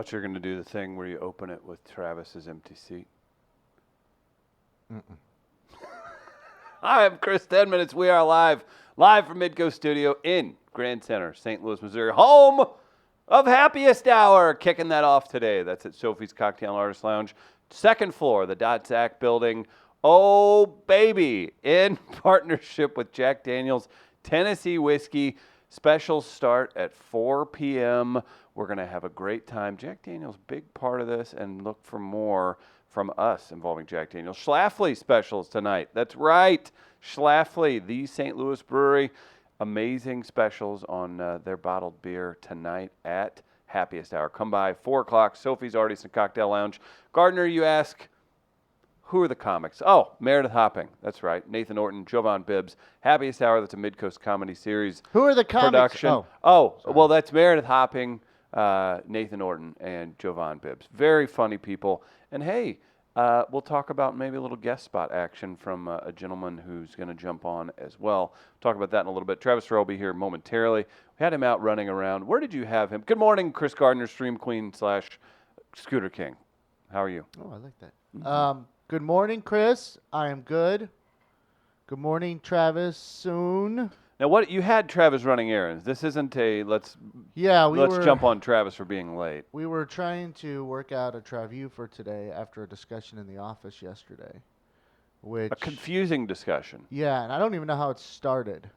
thought you were going to do the thing where you open it with Travis's empty seat. Hi, I'm Chris 10 Minutes. We are live from Midco Studio in Grand Center, St. Louis, Missouri, home of Happiest Hour. Kicking that off today. That's at Sophie's Cocktail and Artist Lounge, second floor, the Dot Zack building. Oh, baby, in partnership with Jack Daniel's Tennessee Whiskey. Specials start at 4 p.m. We're going to have a great time. Jack Daniel's, big part of this, and look for more from us involving Jack Daniel's. Schlafly specials tonight. That's right. Schlafly, the St. Louis brewery. Amazing specials on their bottled beer tonight at Happiest Hour. Come by 4 o'clock, Sophie's Artist and Cocktail Lounge. Gardner, you ask, who are the comics? Oh, Meredith Hopping. That's right. Nathan Orton, Jovan Bibbs. Happiest Hour, that's a Midcoast comedy series. Who are the comics? Production. Well, that's Meredith Hopping, Nathan Orton, and Jovan Bibbs. Very funny people. And hey, we'll talk about maybe a little guest spot action from a gentleman who's going to jump on as well. Talk about that in a little bit. Travis Farrell will be here momentarily. We had him out running around. Where did you have him? Good morning, Chris Gardner, Stream Queen / Scooter King. How are you? Oh, I like that. Mm-hmm. Good morning, Chris. I am good. Good morning, Travis. Soon. Now, what you had Travis running errands. This isn't a let's jump on Travis for being late. We were trying to work out a Travu for today after a discussion in the office yesterday. A confusing discussion. Yeah, and I don't even know how it started.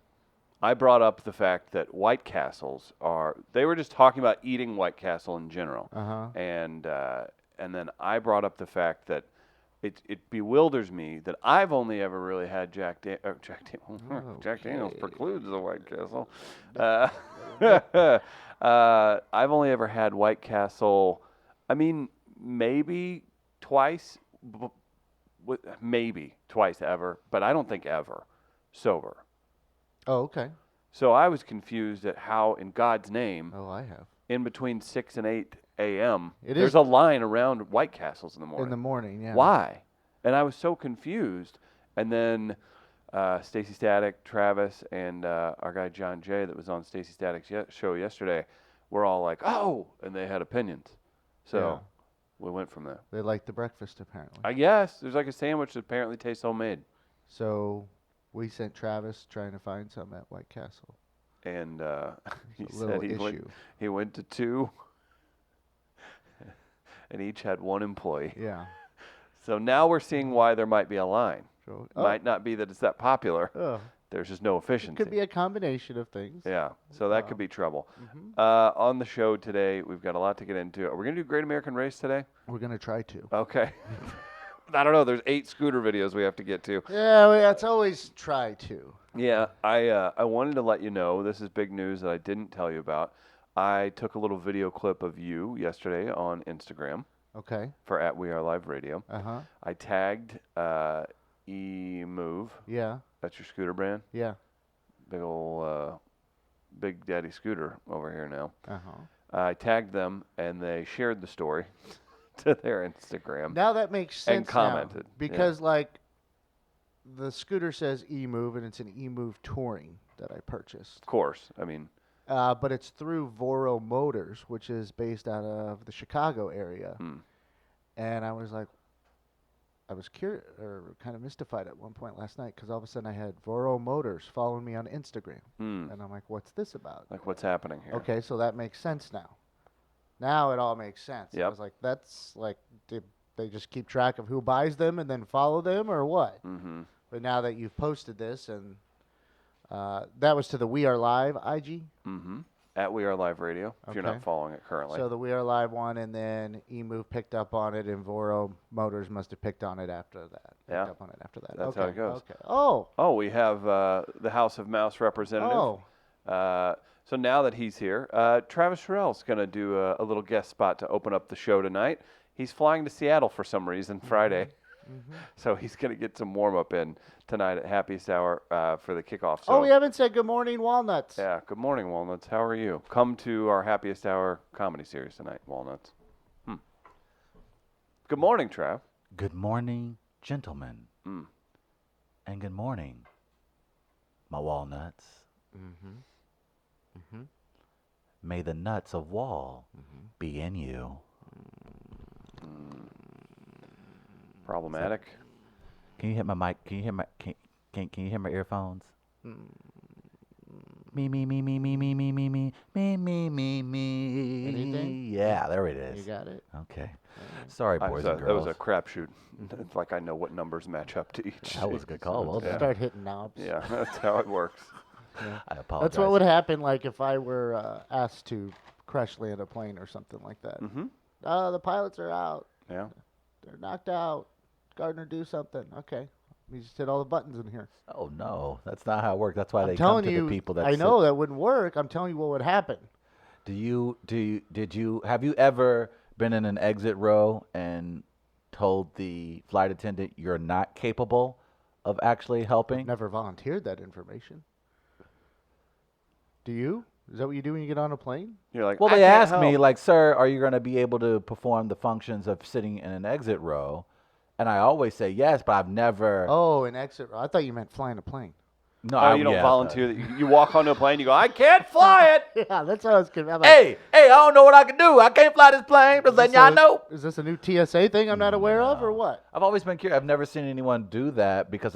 I brought up the fact that White Castles they were just talking about eating White Castle in general. Uh-huh. And then I brought up the fact that it bewilders me that I've only ever really had Jack Daniels precludes the White Castle. I've only ever had White Castle, I mean, maybe twice ever, but I don't think ever sober. Oh, okay. So I was confused at how, in God's name, I have. In between 6 and 8 a.m., there's a line around White Castles in the morning. In the morning, yeah. Why? And I was so confused. And then Stacey Static, Travis, and our guy John Jay that was on Stacey Static's show yesterday were all like, oh, and they had opinions. So we went from there. They liked the breakfast, apparently. I guess. There's like a sandwich that apparently tastes homemade. So we sent Travis trying to find some at White Castle. And he said he went to 2, and each had 1 employee. Yeah. So now we're seeing why there might be a line. So, might not be that it's that popular. There's just no efficiency. It could be a combination of things. Yeah, so that could be trouble. Mm-hmm. On the show today, we've got a lot to get into. Are we going to do Great American Race today? We're going to try to. Okay. I don't know. There's 8 scooter videos we have to get to. Yeah, that's always try to. Yeah, I wanted to let you know, this is big news that I didn't tell you about. I took a little video clip of you yesterday on Instagram. Okay. For at We Are Live Radio. Uh-huh. I tagged E-Move. Yeah. That's your scooter brand? Yeah. Big old Big Daddy Scooter over here now. Uh-huh. I tagged them, and they shared the story to their Instagram. Now that makes sense. And commented. Because, the scooter says E-Move, and it's an E-Move Touring that I purchased. Of course. I mean. But it's through Voro Motors, which is based out of the Chicago area. And I was curious, or kind of mystified at one point last night, because all of a sudden I had Voro Motors following me on Instagram. And I'm like, what's this about? Like, what's happening here? Okay, so that makes sense now. Now it all makes sense. Yep. I was like, that's like, did they just keep track of who buys them and then follow them, or what? Mm-hmm. But now that you've posted this, and that was to the We Are Live IG? Mm-hmm. At We Are Live Radio, if you're not following it currently. So the We Are Live one, and then E-Move picked up on it, and Voro Motors must have picked on it after that. Yeah. Picked up on it after that. That's how it goes. Okay. Oh, we have the House of Mouse representative. So now that he's here, Travis Farrell's going to do a little guest spot to open up the show tonight. He's flying to Seattle for some reason Friday. Mm-hmm. So he's going to get some warm-up in tonight at Happiest Hour for the kickoff. So, we haven't said good morning, Walnuts. Yeah, good morning, Walnuts. How are you? Come to our Happiest Hour comedy series tonight, Walnuts. Good morning, Trav. Good morning, gentlemen. And good morning, my walnuts. Mm-hmm. Mm-hmm. May the nuts of WAL be in you. Problematic. Can you hit my mic? Can you hear my can you hear my earphones? Me. Anything? Yeah, there it You is. got it. Okay. Sorry, boys and That was girls. a crapshoot. It's like I know what numbers match up to each. That was a good call. Well done. Start hitting knobs. Yeah, that's how it works. I apologize. That's what would happen, like if I were asked to crash land a plane or something like that. Mm-hmm. The pilots are out. Yeah. They're knocked out. Gardner, do something. Okay. We just hit all the buttons in here. Oh no, that's not how it works. That's why I'm they come telling to you, the people that I sit- know that wouldn't work. I'm telling you what would happen. Have you ever been in an exit row and told the flight attendant you're not capable of actually helping? Never volunteered that information. Do you? Is that what you do when you get on a plane? You're like, Well, I they can't asked me, help. like, sir, are you going to be able to perform the functions of sitting in an exit row? And I always say yes, but I've never. Oh, an exit. I thought you meant flying a plane. No, Oh, you don't volunteer. You walk onto a plane. You go, I can't fly it. Yeah, that's what I was confused. Like, Hey, I don't know what I can do. I can't fly this plane. Just letting y'all know. Is this a new TSA thing I'm not aware of, or what? I've always been curious. I've never seen anyone do that because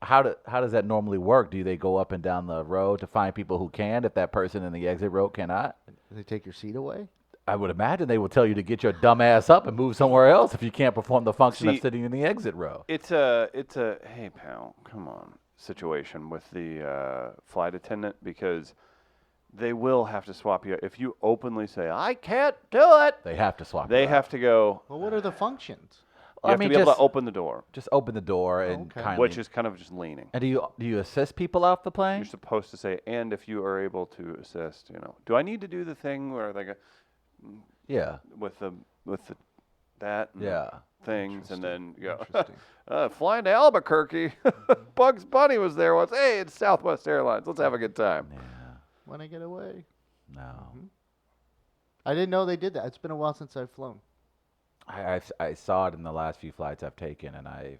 how does that normally work? Do they go up and down the road to find people who can if that person in the exit row cannot? Do they take your seat away? I would imagine they will tell you to get your dumb ass up and move somewhere else if you can't perform the function of See, sitting in the exit row. It's a hey pal, come on situation with the flight attendant because they will have to swap you. If you openly say I can't do it, They have to swap. they it out. have to go. Well, what are the functions? You have to be able to open the door, just open the door and Okay. kindly. which is kind of just leaning. And do you assist people off the plane? You're supposed to say, and if you are able to assist, do I need to do the thing where they go Yeah. with the that and Yeah. things, and then you go Interesting. flying to Albuquerque. Bugs Bunny was there once. Hey, it's Southwest Airlines. Let's have a good time. Yeah. When I get away. No. I didn't know they did that. It's been a while since I've flown. I saw it in the last few flights I've taken, and I've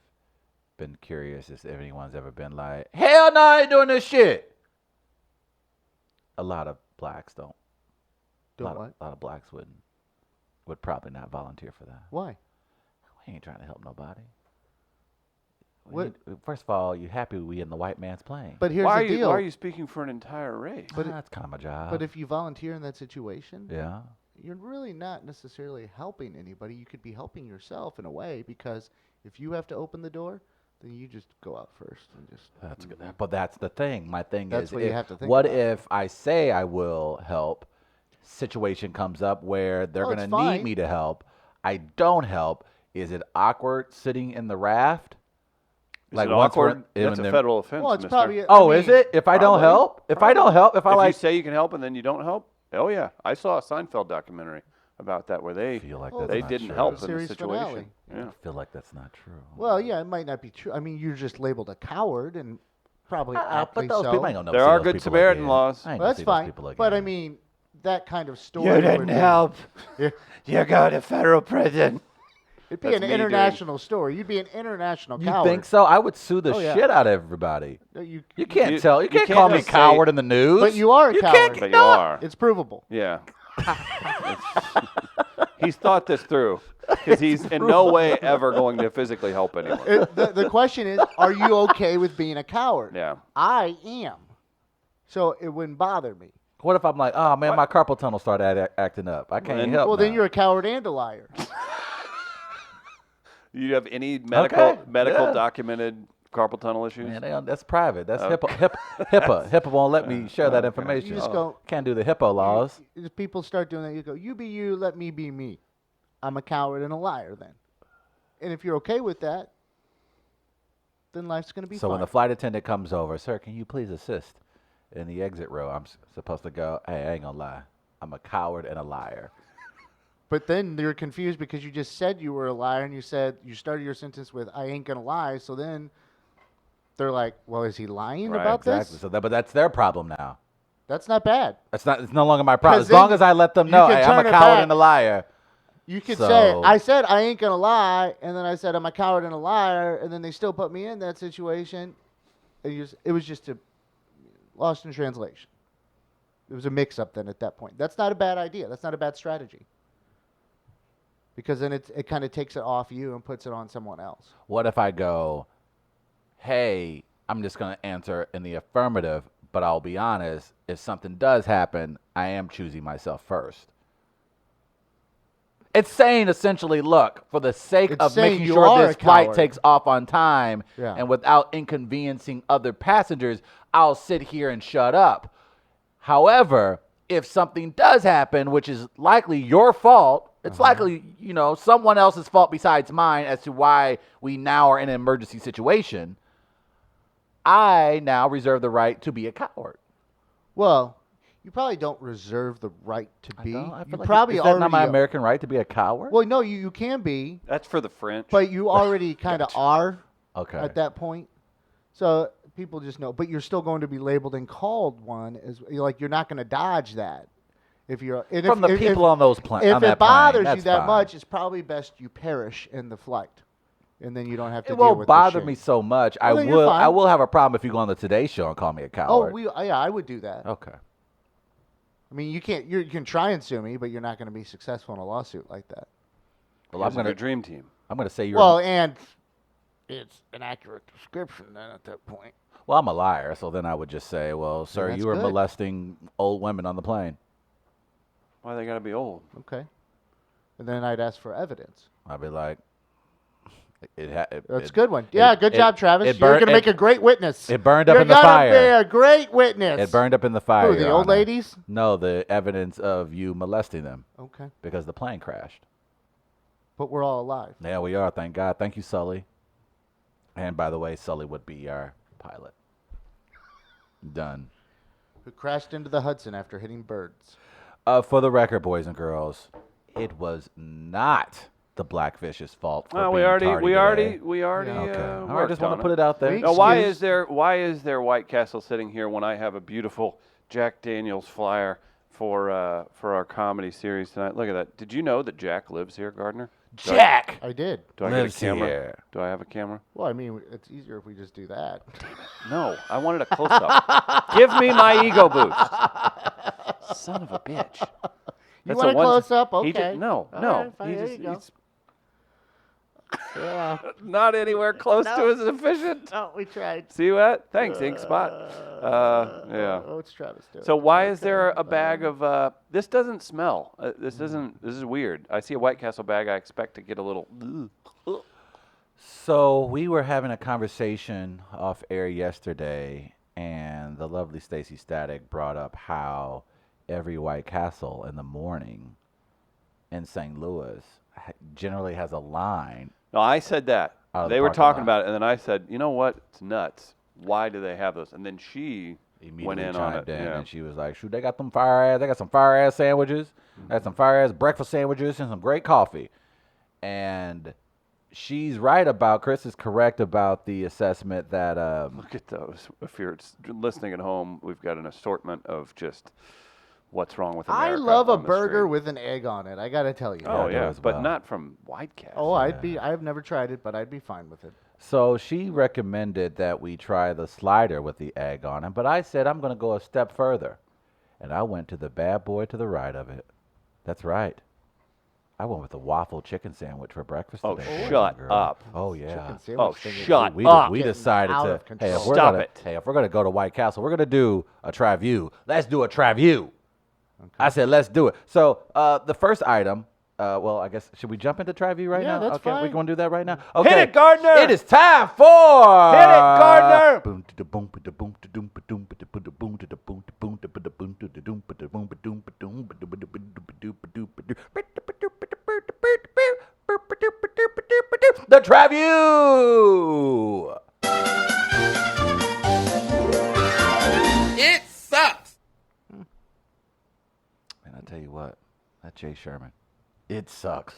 been curious if anyone's ever been like, hell no, I ain't doing this shit. A lot of blacks don't. Don't what? A lot of blacks would probably not volunteer for that. Why? We ain't trying to help nobody. What? First of all, you happy we in the white man's plane? But here's Why the deal. are you speaking for an entire race? but that's kind of my job. But if you volunteer in that situation, yeah. you're really not necessarily helping anybody. You could be helping yourself in a way because if you have to open the door, then you just go out first and just. That's good. But that's the thing. My thing That's is, what you have to think what about. if I say I will help? Situation comes up where they're Oh, going it's to need fine. me to help. I don't help. Is it awkward sitting in the raft? Is it once we're awkward? in That's a there- federal offense, Well, it's mister. probably. Oh, is it? If I don't Probably. help? If I don't help? If I If like you say you can help and then you don't help? Oh, yeah. I saw a Seinfeld documentary about that where they feel like Oh, that's they not didn't true. help in the Series situation. finale. Yeah. I feel like that's not true. Well, yeah, it might not be true. I mean, you're just labeled a coward and probably aptly but those so. people ain't gonna There see are those good people Samaritan again. laws. I ain't Well, gonna that's see those fine. people But I again. mean, that kind of story. You didn't would be- help. Yeah. You go to federal prison. It'd be That's an me doing- international story. You'd be an international You coward. think so? I would sue the Oh, yeah. shit out of everybody. No, You can't You- tell. You you can't can't call me just say- coward in the news. But you are a you coward. Can't, But you no, are. It's provable. Yeah. He's thought this through because he's in no way ever going to physically help anyone. The question is, are you okay with being a coward? Yeah. I am. So it wouldn't bother me. What if I'm like, oh man, my carpal tunnel started acting up. I can't Then- help. Well, then now. you're a coward and a liar. You have any medical yeah. documented carpal tunnel issues? Man, that's private. That's Okay. HIPAA. HIPAA won't let me share that Okay. information. You just go- Can't do the HIPAA laws. If people start doing that, you go, you be you, let me be me. I'm a coward and a liar then. And if you're okay with that, then life's going to be So fine. when the flight attendant comes over, sir, can you please assist in the exit row? I'm supposed to go, hey, I ain't gonna lie. I'm a coward and a liar. But then you're confused because you just said you were a liar and you said you started your sentence with I ain't gonna lie. So then they're like, well, is he lying Right, about Exactly. this? So but that's their problem now. That's not bad. It's no longer my problem. 'Cause As long then as I let them you know, can hey, I'm turn a it coward back. and a liar. You could So- say I said I ain't gonna lie, and then I said I'm a coward and a liar, and then they still put me in that situation. It was just a lost in translation. It was a mix-up then at that point. That's not a bad idea. That's not a bad strategy. because then it kind of takes it off you and puts it on someone else. What if I go, hey, I'm just going to answer in the affirmative, but I'll be honest, if something does happen, I am choosing myself first. It's saying essentially, look, for the sake It's of saying making you sure are this a flight coward. takes off on time Yeah. and without inconveniencing other passengers, I'll sit here and shut up. However, if something does happen, which is likely your fault, it's likely, someone else's fault besides mine as to why we now are in an emergency situation, I now reserve the right to be a coward. Well, you probably don't reserve the right to be. I feel You like probably is that already not my are. American right to be a coward? Well, no, you can be, That's for the French. but you already kind of are Okay. at that point. So people just know, but you're still going to be labeled and called one as you're not going to dodge that. If you're and From if, the if, people on those planes. if it bothers you that's that fine. much, it's probably best you perish in the flight, and then you don't have to It deal won't with bother the me shame. so much. Well, then you're fine. I will have a problem if you go on the Today Show and call me a coward. Yeah, I would do that. Okay. I mean, you can't. You can try and sue me, but you're not going to be successful in a lawsuit like that. Well, I'm Because of gonna your dream team. say you're. Well, and it's an accurate description then at that point. Well, I'm a liar, so then I would just say, well, sir, that's you were good. molesting old women on the plane. Why they gotta be old? Okay. And then I'd ask for evidence. I'd be like, That's a good one. Yeah, good job, Travis. it You're burned- going to make a great witness. It burned up You're in the gonna fire. be a great witness. It burned up in the fire. Who, the Your old Honor. ladies? No, the evidence of you molesting them Okay. because the plane crashed. But we're all alive. Yeah, we are. Thank God. Thank you, Sully. And by the way, Sully would be our pilot. Done. Who crashed into the Hudson after hitting birds. For the record, boys and girls, it was not the Blackfish's fault. For Well, being tardy today. we already. Yeah. Okay. All right, worked just want on to put it out there. We- Now, why Excuse- is there White Castle sitting here when I have a beautiful Jack Daniels flyer for our comedy series tonight? Look at that. Did you know that Jack lives here, Gardner? Jack I did. Do I get a lives camera? here. Do I have a camera? Well, I mean, it's easier if we just do that. No, I wanted a close up. Give me my ego boost. Son of a bitch. You That's want a one- close up? He Okay. just, no, All no. right, fine, there you go. He's Yeah. not anywhere close to No. as efficient. No, we tried. See what? Thanks, Ink Spot. Yeah. Oh, it's Travis doing. So why is there a bag of? This doesn't smell. This isn't. This is weird. I see a White Castle bag. I expect to get a little. So we were having a conversation off air yesterday, and the lovely Stacy Static brought up how every White Castle in the morning in St. Louis generally has a line. No, I said that. Out of the They were parking talking lot. about it, and then I said, you know what? It's nuts. Why do they have those? And then she Immediately went in on chimed it. in, Yeah. and she was like, "Shoot, they got some fire ass. They got some fire ass sandwiches. They got some fire ass breakfast sandwiches and some great coffee." And she's right about. Chris is correct about the assessment that. Look at those. If you're listening at home, we've got an assortment of just what's wrong with America. I love a on the burger screen. with an egg on it. I got to tell you. Oh I do yeah, as but well. not from White Castle. Oh, I've never tried it, but I'd be fine with it. So she recommended that we try the slider with the egg on it, but I said I'm going to go a step further, and I went to the bad boy to the right of it. That's right. I went with the waffle chicken sandwich for breakfast Oh, today. boys and shut girls. up. Oh yeah. Chicken sandwich Oh, thing is shut We, up. we Getting decided out to. of control. Hey, if we're Stop gonna, it. Hey, if we're gonna go to White Castle, we're gonna do a try-view. Let's do a try-view. I said, let's do it. So the first item. Well, I guess should we jump into try-view right Yeah, now? that's Okay, we fine. can do that right now. Okay. Hit it, Gardner! It is time for. Hit it, Gardner! The Traview. It sucks. And I tell you what, that Jay Sherman, it sucks.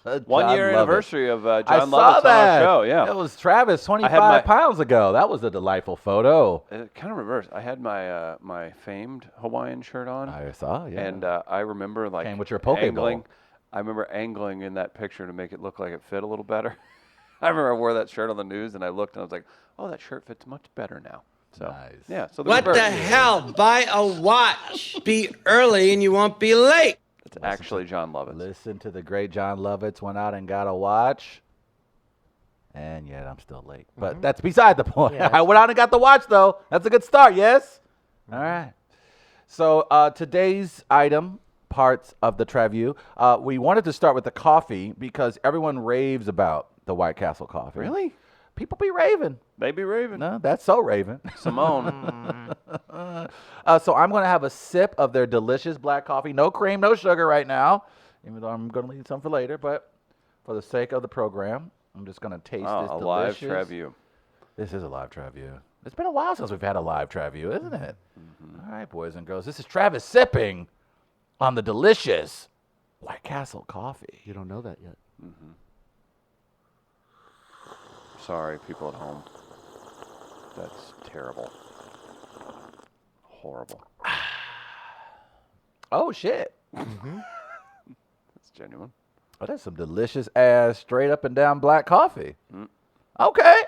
1 year John Lovett. anniversary of I John saw Lovett's on that. our show. Yeah. It was Travis 25 my- pounds ago. That was a delightful photo. Kind of reversed. I had my my famed Hawaiian shirt on, I saw, yeah. and I remember like Came with your Poke angling. Bowl. I remember angling in that picture to make it look like it fit a little better. I remember I wore that shirt on the news, and I looked, and I was like, "Oh, that shirt fits much better now." So Nice. yeah. So What the reverse. hell? Buy a watch. Be early and you won't be late. It's actually John Lovitz. Listen to the great John Lovitz. Went out and got a watch. And yet I'm still late. But that's beside the point. Yeah, I went out and got the watch, though. That's a good start, yes? All right. So today's item, parts of the Treview, we wanted to start with the coffee because everyone raves about the White Castle coffee. Really? People be raving. They be raving. No, that's so raving. Simone. So I'm going to have a sip of their delicious black coffee. No cream, no sugar right now, even though I'm going to leave some for later. But for the sake of the program, I'm just going to taste this a live delicious. Treview. This is a live Treview. It's been a while since we've had a live Treview, isn't it? All right, boys and girls. This is Travis sipping on the delicious White Castle coffee. You don't know that yet. Sorry, people at home. That's terrible. Horrible. Oh, shit. That's genuine. Oh, that's some delicious ass straight up and down black coffee. Okay.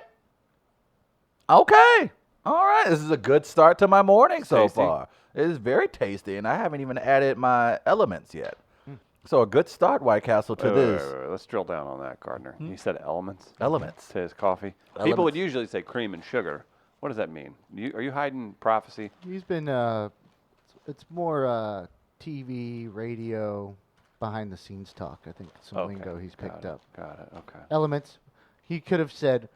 Okay. All right. This is a good start to my morning so Tasty. far. It is very tasty, and I haven't even added my elements yet. So a good start, White Castle, to this. Wait. Let's drill down on that, Gardner. You said elements Elements. to his coffee. People would usually say cream and sugar. What does that mean? Are you hiding prophecy? He's been, it's more TV, radio, behind the scenes talk. I think some lingo he's picked up. Got it. Okay. Elements. He could have said,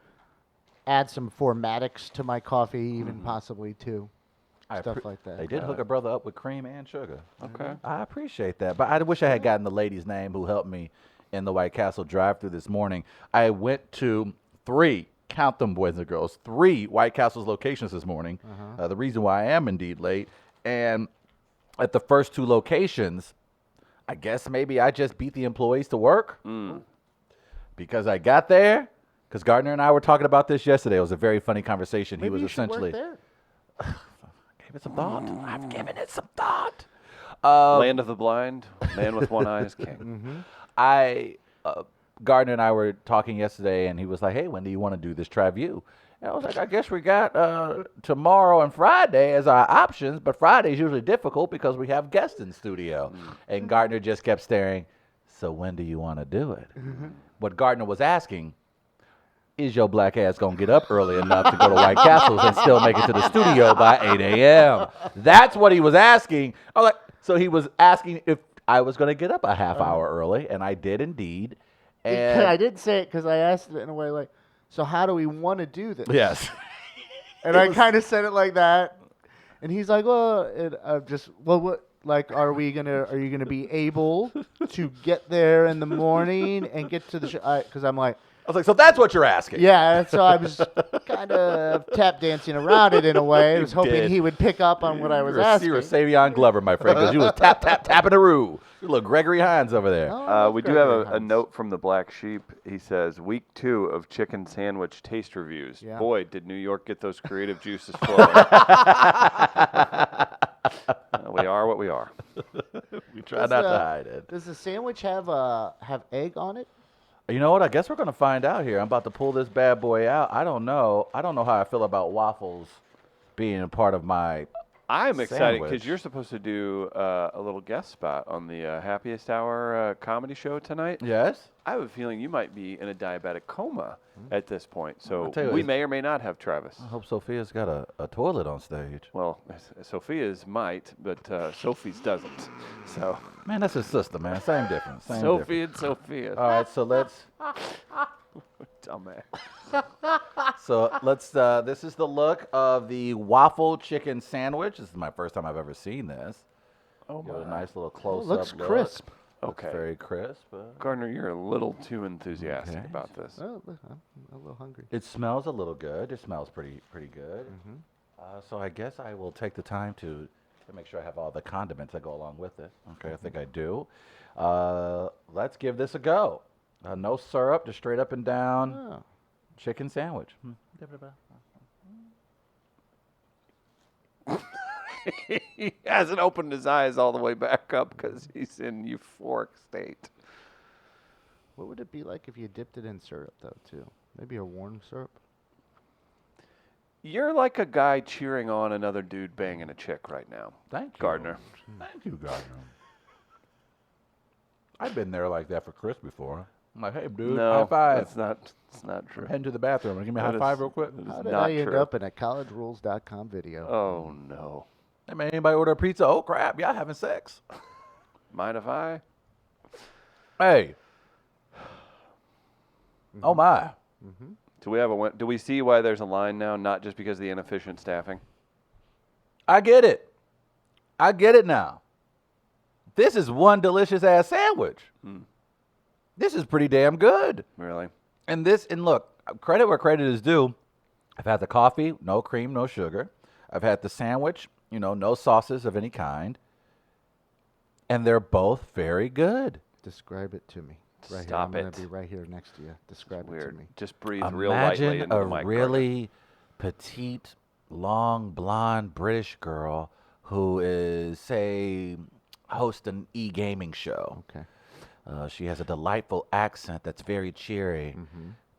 add some formatics to my coffee, even possibly too. Stuff like that. They did hook a brother up with cream and sugar. Okay. I appreciate that. But I wish I had gotten the lady's name who helped me in the White Castle drive-thru this morning. I went to 3, count them, boys and girls, 3 White Castle's locations this morning. The reason why I am indeed late. And at the first 2 locations, I guess maybe I just beat the employees to work. Because I got there, because Gardner and I were talking about this yesterday. It was a very funny conversation. Maybe he was you should essentially... work there. Give it some thought. I've given it some thought. Land of the blind, man with one eye is king. Gardner and I were talking yesterday, and he was like, hey, when do you want to do this Treview? And I was like, I guess we got tomorrow and Friday as our options, but Friday's usually difficult because we have guests in studio. And Gardner just kept staring, so when do you want to do it? What Gardner was asking, is your black ass going to get up early enough to go to White Castles and still make it to the studio by 8 a.m.? That's what he was asking. I was like, so he was asking if I was going to get up a half hour early, and I did indeed. And I did say it because I asked it in a way like, so how do we want to do this? yes. And I kind of said it like that. And he's like, well, and I'm just, well, what, like, are you going to be able to get there in the morning and get to the show? Because I'm like, I was like, so that's what you're asking? yeah, so I was kind of tap dancing around it in a way. I was hoping did. he would pick up on what I was You're asking. a Savion Glover, my friend, because you was tapping a roo. You look Gregory Hines over there. Oh, We do have a note from the Black Sheep. He says, week 2 of chicken sandwich taste reviews. Yeah. Boy, did New York get those creative juices flowing. We are what we are. We try not to hide it. Does the sandwich have egg on it? You know what? I guess we're going to find out here. I'm about to pull this bad boy out. I don't know. I don't know how I feel about waffles being a part of my I'm excited sandwich. because you're supposed to do a little guest spot on the Happiest Hour comedy show tonight. Yes? I have a feeling you might be in a diabetic coma at this point, so tell you what, we it's- may or may not have Travis. I hope Sophia's got a toilet on stage. Well, Sophia's might, but Sophie's doesn't. So Man, that's his sister, man. Same difference. Same Sophie difference. and Sophia. All right, so let's... Dumbass. This is the look of the waffle chicken sandwich. This is my first time I've ever seen this. Oh Give it a my. nice little close-up Looks look. crisp. Looks Okay. very crisp. Gardner, you're a little too enthusiastic Okay. about this. Oh, look, I'm a little hungry. It smells a little good. It smells pretty good. So I guess I will take the time to make sure I have all the condiments that go along with it. Okay, I think I do. Let's give this a go. No syrup, just straight up and down Oh. chicken sandwich. He hasn't opened his eyes all the way back up because he's in euphoric state. What would it be like if you dipped it in syrup, though, too? Maybe a warm syrup? You're like a guy cheering on another dude banging a chick right now. Thank you. Gardner. Thank you, Gardner. I've been there like that for Chris before. I'm like, hey, dude, No, high five. that's not true. I'm heading to the bathroom. Give me a That high is- five real quick. that is How did not I end true. up in a collegerules.com video? Oh no. Hey, man, anybody order a pizza? Oh, crap. Y'all having sex. Mind if I? Hey. Oh, my. Do we see why there's a line now? Not just because of the inefficient staffing. I get it. I get it now. This is one delicious-ass sandwich. This is pretty damn good. Really? And look, credit where credit is due. I've had the coffee, no cream, no sugar. I've had the sandwich, no sauces of any kind. And they're both very good. Describe it to me. Right Stop here. I'm it. going to be right here next to you. Describe it to Weird. me. Just breathe real lightly Imagine into a the mic. really petite, long, blonde British girl who is, say, host an e-gaming show. Okay. She has a delightful accent that's very cheery.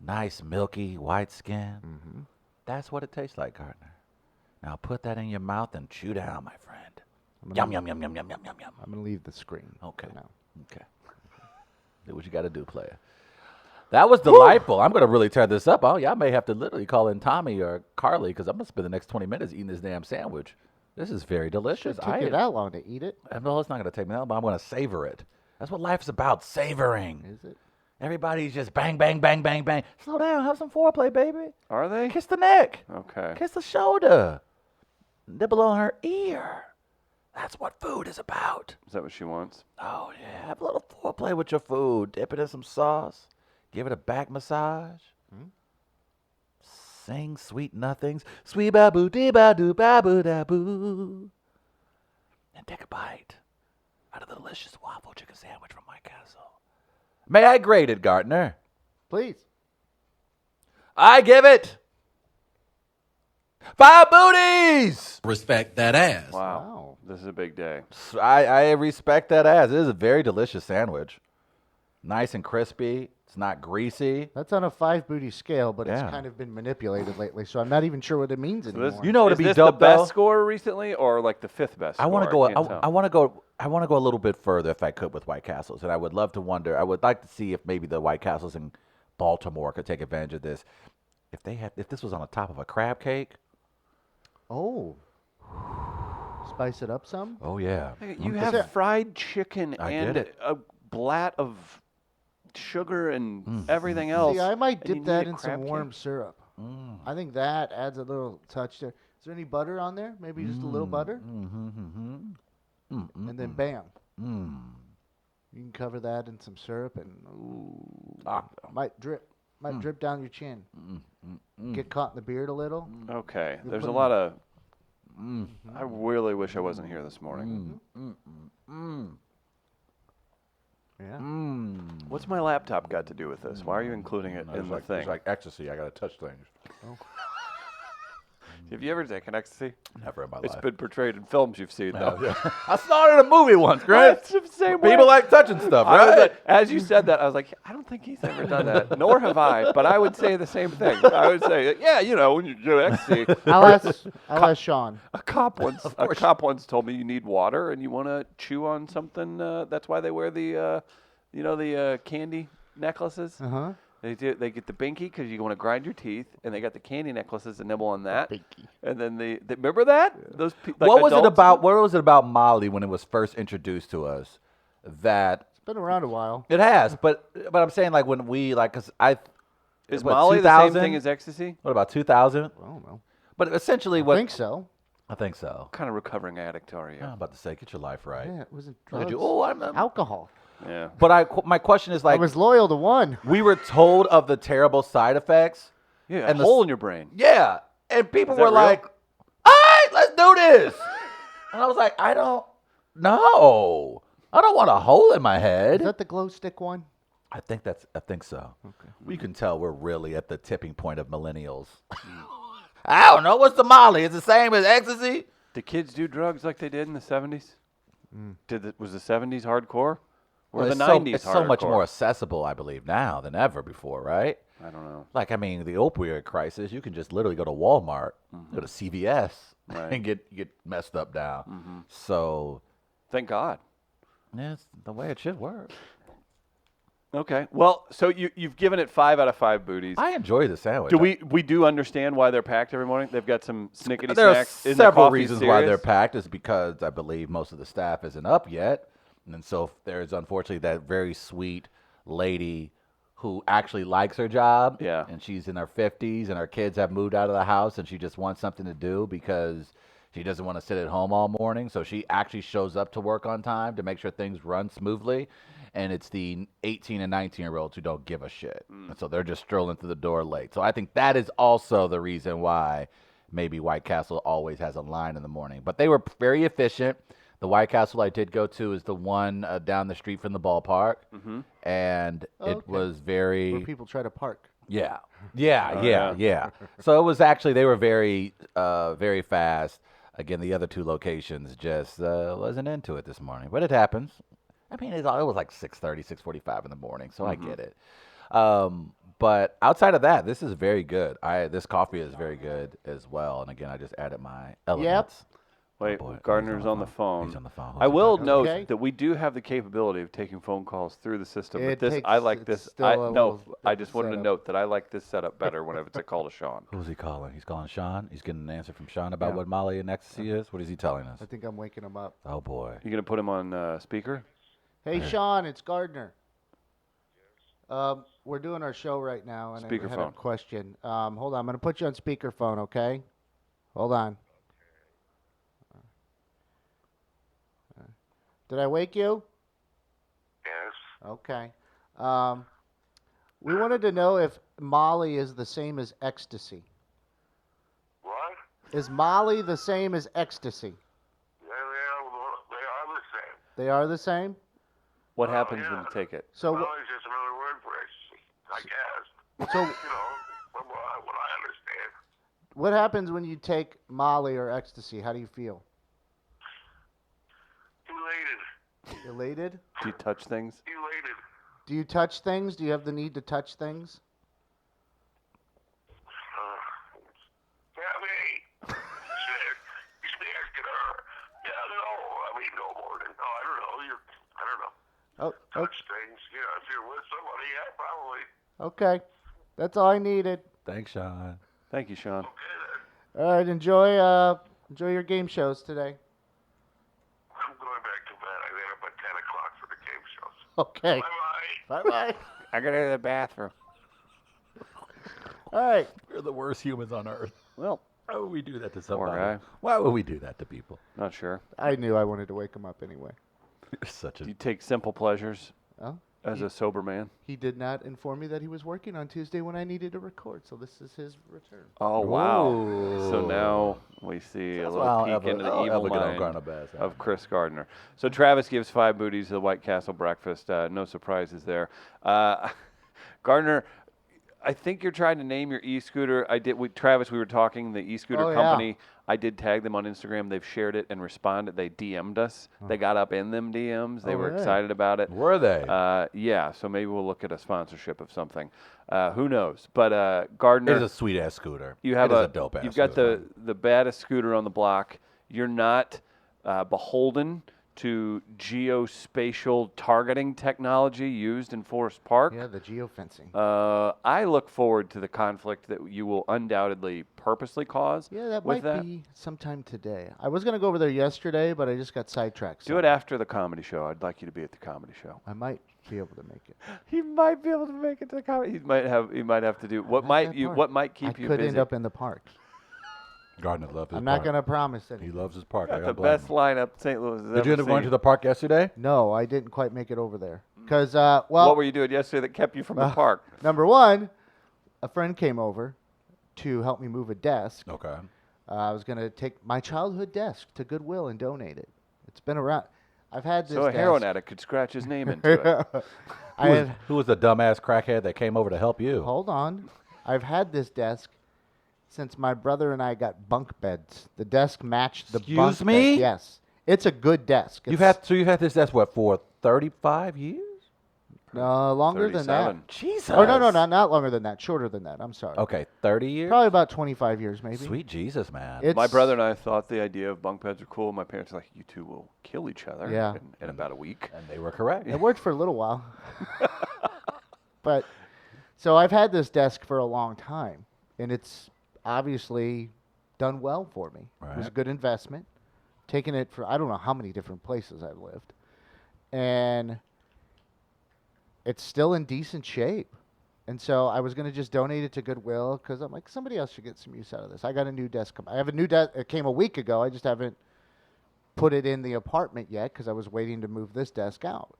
Nice, milky, white skin. That's what it tastes like, Gardner. Now put that in your mouth and chew down, my friend. Yum, yum, yum, yum, yum, yum, yum, yum. I'm going to leave the screen. Okay. For now. Okay. Do what you got to do, player. That was delightful. I'm going to really tear this up. Oh, yeah, I may have to literally call in Tommy or Carly because I'm going to spend the next 20 minutes eating this damn sandwich. This is very delicious. It took you that long to eat it. Well, it's not going to take me that long, but I'm going to savor it. That's what life's about, savoring. Is it? Everybody's just bang, bang, bang, bang, bang. Slow down. Have some foreplay, baby. Are they? Kiss the neck. Okay. Kiss the shoulder. Nibble on her ear. That's what food is about. Is that what she wants? Oh, yeah. Have a little foreplay with your food. Dip it in some sauce. Give it a back massage. Sing sweet nothings. Sweet ba-boo, dee-ba-doo, ba-boo, da-boo. And take a bite out of the delicious waffle chicken sandwich from White Castle. May I grade it, Gardner? Please. I give it 5 booties. Respect that ass. Wow. This is a big day. I respect that ass. It is a very delicious sandwich. Nice and crispy. It's not greasy. That's on a 5 booty scale, but Yeah. it's kind of been manipulated lately, so I'm not even sure what it means anymore. You know what Is would be this dope the best though? score recently, or like the 5th best? I want to score? go. can't tell. I want to go. I want to go a little bit further if I could with White Castles, and I would love to wonder. I would like to see if maybe the White Castles in Baltimore could take advantage of this. If this was on the top of a crab cake. Oh. Spice it up some? Oh yeah. Hey, You Is have it- fried chicken I and get it. a blat of sugar and everything else. See, I might and you dip need that a in crab some cake? warm syrup. I think that adds a little touch there. Is there any butter on there? Maybe just a little butter? And then bam. You can cover that in some syrup and might drip. Might drip down your chin. Get caught in the beard a little. Okay, there's a putting- lot of. I really wish I wasn't here this morning. Yeah. What's my laptop got to do with this? Why are you including it in the thing? It's like ecstasy. I got to touch things. Have you ever taken ecstasy? Never in my It's life. been portrayed in films you've seen, though. I started a movie once, Grant. It's the same way. People like touching stuff, I was right? like- as you said that, I was like, I don't think he's ever done that, nor have I. But I would say the same thing. I would say, yeah, when you do ecstasy, I'll ask Sean. a cop once told me you need water and you want to chew on something. That's why they wear the candy necklaces. Uh-huh. They get the binky because you want to grind your teeth, and they got the candy necklaces and nibble on that. Binky. And then they remember that those like What was it adults- about? What was it about Molly when it was first introduced to us? That It's been around a while. it has, but I'm saying like when we like, cause Is what, Molly the same 2000? thing as ecstasy? What about 2000? I don't know. But essentially, I what think so. I think so. What kind of recovering addict are you? I'm about to say, get your life right. Yeah, it wasn't Look at drugs. you. Oh, I'm. Alcohol. Yeah. But my question is I like, was loyal to one. we were told of the terrible side effects. Yeah, And a the hole s- in your brain. Yeah, and people Is that were real? like, "All right, let's do this," and I was like, "I don't know. I don't want a hole in my head." Is that the glow stick one? I think so. Okay. We can tell we're really at the tipping point of millennials. I don't know. What's the Molly? It's the same as ecstasy? Did kids do drugs like they did in the 70s? Was the 70s hardcore? Or Well, the it's 90s it's so much hardcore? more accessible, I believe, now than ever before, right? I don't know. Like, I mean, the opioid crisis, you can just literally go to Walmart, go to CVS, Right. and get messed up down. So, Thank God. yeah, it's the way it should work. Okay. Well, so you've given it 5 out of 5 booties. I enjoy the sandwich. Do we do understand why they're packed every morning? They've got some snickety There are snacks. Isn't the several coffee reasons why they're serious? packed. Is because I believe most of the staff isn't up yet, and so there's unfortunately that very sweet lady who actually likes her job. Yeah. And she's in her 50s, and her kids have moved out of the house, and she just wants something to do because she doesn't want to sit at home all morning. So she actually shows up to work on time to make sure things run smoothly. And it's the 18 and 19-year-olds who don't give a shit. And so they're just strolling through the door late. So I think that is also the reason why maybe White Castle always has a line in the morning. But they were very efficient. The White Castle I did go to is the one down the street from the ballpark. Mm-hmm. And it was very... Where people try to park. Yeah. Oh, Yeah. So it was actually, they were very, very fast. Again, the other 2 locations just wasn't into it this morning. But it happens. I mean, it was like 6:30, 6:45 in the morning, so I get it. But outside of that, this is very good. This coffee is very good as well. And again, I just added my elements. Wait, Oh, boy. Gardner's He's on the phone. He's on the phone. I will note Okay. that we do have the capability of taking phone calls through the system. But It this, takes- I like it's this. still a little I just wanted to setup. note that I like this setup better whenever it's a call to Sean. Who's he calling? He's calling Sean. He's getting an answer from Sean about Yeah. what Molly and ecstasy is. What is he telling us? I think I'm waking him up. Oh boy. You gonna put him on speaker? Hey, Sean, it's Gardner. We're doing our show right now, and I had a Speakerphone. question. Hold on, I'm going to put you on speakerphone, okay? Hold on. Did I wake you? Yes. Okay. We wanted to know if Molly is the same as ecstasy. What? Is Molly the same as ecstasy? Yeah, they are the same. They are the same? What Oh, happens yeah. when you take it? So, Well, it's just another word for ecstasy, I guess. so You know, from what I understand. what happens when you take Molly or ecstasy? How do you feel? Elated. Elated? Do you touch things? Elated. Do you touch things? Do you have the need to touch things? Yeah, me. Shit. You should be asking her. Yeah, no. I mean, no more than, no, I don't know. I don't know. Oh, Touch things. You know, if you're with somebody, yeah, probably. okay. That's all I needed. Thanks, Sean. Thank you, Sean. Okay, then. All right, enjoy your game shows today. I'm going back to bed. I get up at 10 o'clock for the game shows. Okay. Bye-bye. Bye-bye. I gotta go to the bathroom. All right. We're the worst humans on earth. Well, Why would we do that to Poor somebody? guy. Why would we do that to people? not sure. I knew I wanted to wake him up anyway. You're such Do a... you take simple pleasures Oh, as a sober man? he did not inform me that he was working on Tuesday when I needed to record, so this is his return. Oh wow! So Ooh. now we see a That's little why I'll peek ever- into the I'll evil ever get on mind Garner Bass. of Chris Gardner. So Travis gives 5 booties to the White Castle breakfast. No surprises there. Gardner, I think you're trying to name your e-scooter. Travis, we were talking, the e-scooter Oh, yeah. company. I did tag them on Instagram. They've shared it and responded. They DM'd us. They got up in them DMs. They Oh, were really? excited about it. Were they? Yeah, so maybe we'll look at a sponsorship of something. Who knows? But Gardner, It is a sweet ass scooter. you have It is a dope ass. You've got scooter. the baddest scooter on the block. You're not beholden to geospatial targeting technology used in Forest Park. Yeah, the geofencing. I look forward to the conflict that you will undoubtedly purposely cause. Yeah, that with might be sometime today. I was going to go over there yesterday, but I just got sidetracked. Do it after the comedy show. I'd like you to be at the comedy show. I might be able to make it. He might be able to make it to the comedy. He might have to do what Not might that you part. what might I keep you could busy. end up in the park. Gardner loves his I'm park. not going to promise He anything. loves his park. I Got don't the blame best him. lineup St. Louis has Did ever you end up going seen. to the park yesterday? No, I didn't quite make it over there. Because, well, What were you doing yesterday that kept you from the park? number one, a friend came over to help me move a desk. Okay. I was going to take my childhood desk to Goodwill and donate it. It's been around. I've had this So a desk. heroin addict could scratch his name into it. Who was the dumbass crackhead that came over to help you? Hold on. I've had this desk since my brother and I got bunk beds. The desk matched the bunk Excuse me? bed. Yes. It's a good desk. You've It's- had this desk what for 35 years? longer than that. 37. Jesus. Oh, no, not longer than that. Shorter than that. I'm sorry. Okay, 30 years. Probably about 25 years, maybe. Sweet Jesus, man. My It's- brother and I thought the idea of bunk beds were cool. My parents were like, you two will kill each other Yeah. in about a week. And they were correct. It worked for a little while. But so I've had this desk for a long time, and it's obviously done well for me. It was a Right. good investment. Taking it for I don't know how many different places I've lived, and it's still in decent shape. And so I was going to just donate it to Goodwill because I'm like, somebody else should get some use out of this. I got a new desk. I have a new desk. It came a week ago. I just haven't put it in the apartment yet because I was waiting to move this desk out.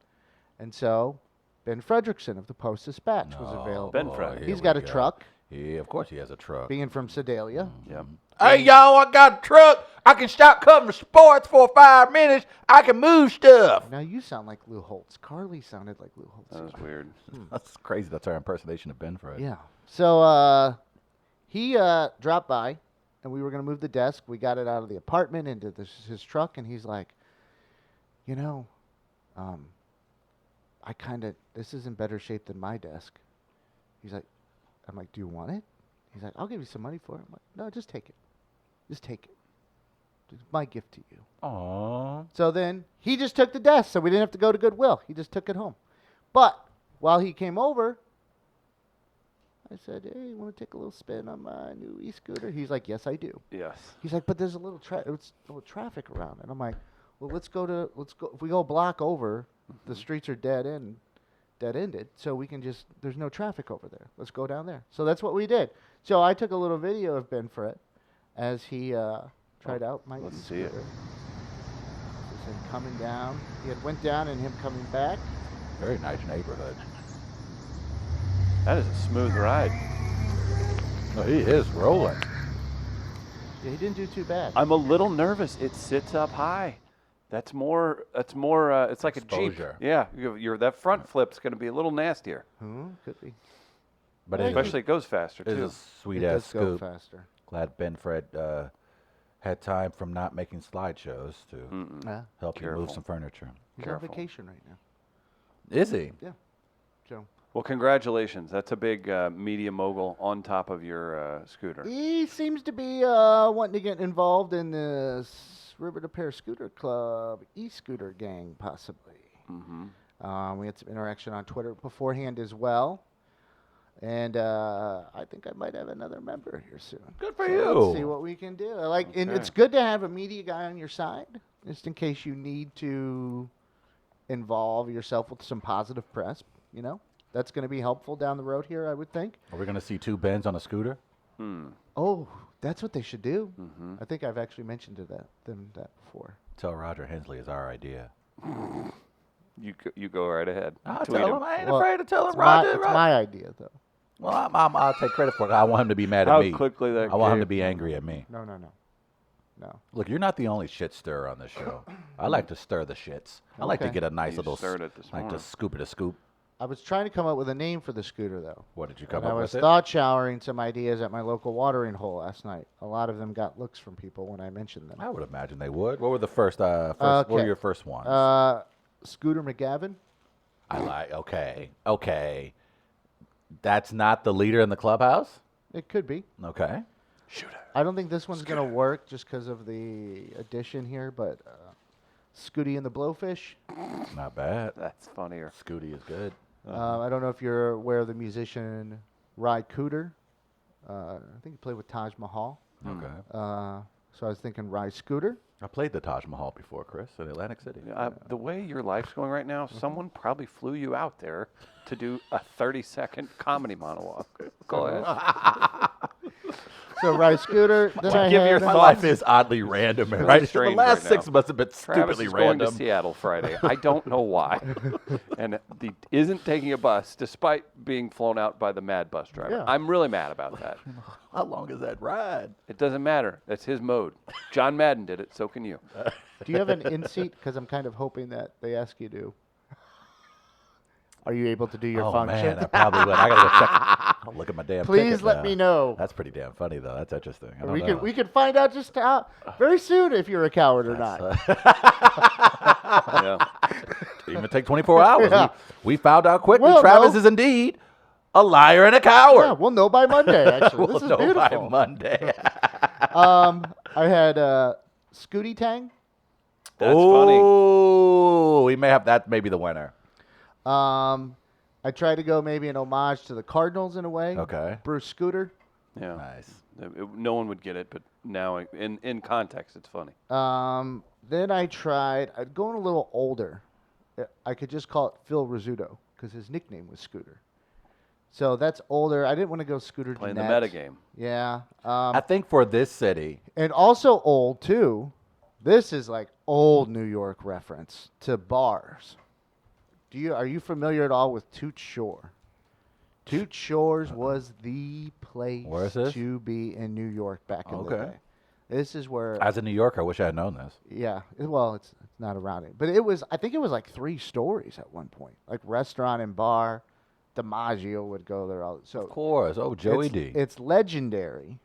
And so Ben Fredrickson of the Post-Dispatch was available. Ben Fred. here He's we got a go. truck, Yeah, of course he has a truck. being from Sedalia. Yep. Hey, y'all, I got a truck. I can stop covering sports for 5 minutes. I can move stuff. Now you sound like Lou Holtz. Carly sounded like Lou Holtz. That was weird. That's crazy. That's our impersonation of Ben Fred. Yeah. So he dropped by, and we were going to move the desk. We got it out of the apartment into his truck, and he's like, you know, this is in better shape than my desk. He's like, I'm like, do you want it? He's like, I'll give you some money for it. I'm like, no, just take it. Just take it. It's my gift to you. Aww. So then he just took the desk, so we didn't have to go to Goodwill. He just took it home. But while he came over, I said, hey, you want to take a little spin on my new e-scooter? He's like, yes, I do. Yes. He's like, but there's a little traffic around. And I'm like, well, let's go. If we go a block over, the streets are dead-ended, so we can just, there's no traffic over there. Let's go down there. So that's what we did. So I took a little video of Ben Fred as he tried out my Let's see it. e-scooter. This is him coming down. He had went down and him coming back. Very nice neighborhood. That is a smooth ride. No, he is rolling. Yeah, he didn't do too bad. I'm a little nervous. It sits up high. That's more. It's like Exposure. a Jeep. Yeah, that front flip's going to be a little nastier. Could be. But Well, it Especially it goes faster is too. a sweet It ass does go scoop. faster. Glad Ben Fred had time from not making slideshows to Yeah. help you move Careful. some furniture. He's Careful. on vacation right now. Is he? Yeah. So Well, congratulations. That's a big media mogul on top of your scooter. he seems to be wanting to get involved in this River to Pear Scooter Club e-scooter gang, possibly. Mm-hmm. We had some interaction on Twitter beforehand as well. And I think I might have another member here soon. Good for So you. Let's see what we can do. And Okay. it's good to have a media guy on your side, just in case you need to involve yourself with some positive press. You know, that's going to be helpful down the road here, I would think. Are we going to see two Bens on a scooter? Oh, that's what they should do. Mm-hmm. I think I've actually mentioned to them that before. Tell Roger Hensley is our idea. You go right ahead. I'll Tweet tell him. him. I ain't Well, afraid to tell him, It's Roger. my idea, though. Well, I'll take credit for it. I want him to be mad How at me. quickly that I want him came. to be angry at me. No. Look, you're not the only shit stirrer on this show. I like to stir the shits. I like to Okay. get a nice You little, stirred it this like morning. to scoop it a scoop. I was trying to come up with a name for the scooter, though. What did you come And I up was with? thought showering some ideas at my local watering hole last night. A lot of them got looks from people when I mentioned them. I would imagine they would. What were the first? What were Okay. your first ones? Scooter McGavin. I like. Okay. That's not the leader in the clubhouse. It could be. Okay. I don't think this one's going to work just because of the addition here, but Scooty and the Blowfish. Not bad. That's funnier. Scooty is good. I don't know if you're aware of the musician Ry Cooter. I think he played with Taj Mahal. Okay. So I was thinking Ry Scooter. I played the Taj Mahal before, Chris, in Atlantic City. The way your life's going right now, someone probably flew you out there to do a 30-second comedy monologue. Go ahead. So Ry Scooter. Then I give your had, My thoughts. life is oddly random, Really right? The strange last right 6 now. months have been Travis stupidly is going to random. Seattle Friday. I don't know why. And he isn't taking a bus despite being flown out by the mad bus driver. Yeah. I'm really mad about that. How long is that ride? It doesn't matter. That's his mode. John Madden did it, so can you. Do you have an in-seat? Because I'm kind of hoping that they ask you to. Are you able to do your Oh function? man, I probably would. I gotta go check. I'll look at my damn. Please ticket let now. me know. That's pretty damn funny though. That's interesting. I don't We know. could we could find out just how very soon if you're a coward or not. Yeah. Didn't even take 24 hours. Yeah. We found out quickly. Well, Travis no. is indeed a liar and a coward. Yeah, we'll know by Monday. Actually, We'll this is know beautiful. by Monday. I had Scooty Tang. That's funny. Oh, we may have that. Maybe the winner. I tried to go maybe an homage to the Cardinals in a way. Okay. Bruce Scooter. Yeah. Nice. No one would get it, but now in context, it's funny. Then I tried going a little older. I could just call it Phil Rizzuto because his nickname was Scooter. So that's older. I didn't want to go Scooter Playing the Jeanette. metagame. Yeah. I think for this city, And also old too. This is like old New York reference to bars. Are you familiar at all with Toot Shore? Toot Shores was the place Where is this? to be in New York back in the Okay. day. This is where as a New Yorker, I wish I had known this. yeah. Well, it's not around it, but it was. I think it was like 3 stories at one point, like restaurant and bar. DiMaggio would go there all. So Of course. Oh, Joey D. it's legendary